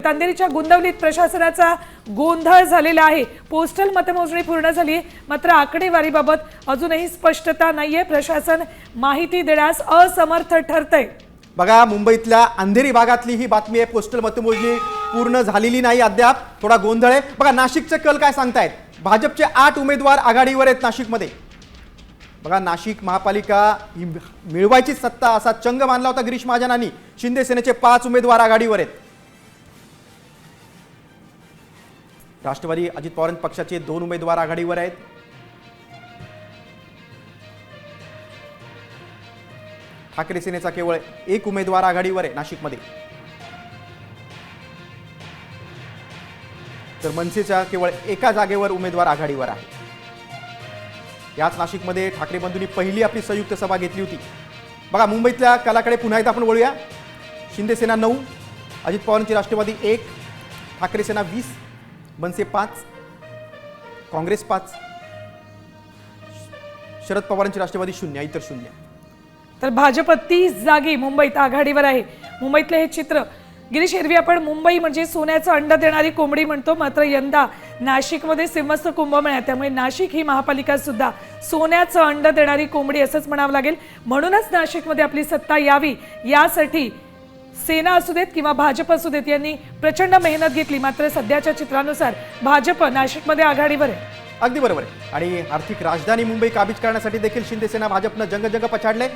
अंधेरीच्या गुंदवलीत प्रशासनाचा गोंधळ झालेला आहे। पोस्टल मतमोजणी पूर्ण झाली आहे, मात्र आकडेवारीबाबत अजूनही स्पष्टता नाहीये। प्रशासन माहिती देण्यास असमर्थ ठरतंय। बघा, मुंबईतल्या अंधेरी भागातली ही बातमी आहे। पोस्टल मतमोजणी पूर्ण झालेली नाही, अद्याप थोडा गोंधळ आहे। बघा, नाशिकचे कल काय सांगतायत? भाजपचे 8 उमेदवार आघाडीवर आहेत नाशिकमध्ये। बघा, नाशिक महापालिका ही मिळवायची सत्ता असा चंग मानला होता गिरीश महाजनांनी। शिंदे सेनेचे 5 उमेदवार आघाडीवर आहेत। राष्ट्रवादी अजित पवार पक्षाचे 2 उमेदवार आघाडीवर आहेत। ठाकरे सेनेचा केवळ 1 उमेदवार आघाडीवर आहे नाशिकमध्ये, तर मनसेच्या केवळ 1 जागेवर उमेदवार आघाडीवर आहे। याच नाशिकमध्ये ठाकरे बंधूंनी पहिली आपली संयुक्त सभा घेतली होती। बघा, मुंबईतल्या कलाकडे पुन्हा एकदा आपण वळूया। शिंदे सेना 9, अजित पवारांची राष्ट्रवादी 1, ठाकरे सेना 20, मनसे 5, काँग्रेस 5, शरद पवारांची राष्ट्रवादी 0, इतर 0। तर भाजप 30 जागी मुंबईत आघाडीवर आहे। मुंबईतले हे चित्र गिरीश, एरवी आपण मुंबई म्हणजे सोन्याचं अंड देणारी कोंबडी म्हणतो, मात्र यंदा नाशिकमध्ये सिंहस्थ कुंभमेळा आहे, त्यामुळे नाशिक ही महापालिका सुद्धा सोन्याचं अंड देणारी कोंबडी असंच म्हणावं लागेल। म्हणूनच नाशिकमध्ये आपली सत्ता यावी यासाठी सेना असू देत किंवा भाजप असू देत यांनी प्रचंड मेहनत घेतली, मात्र सध्याच्या चित्रानुसार भाजप नाशिकमध्ये आघाडीवर आहे। अगदी बरोबर आहे। आणि आर्थिक राजधानी मुंबई काबीज करण्यासाठी देखील शिंदे सेना भाजपनं जंग पछाडले।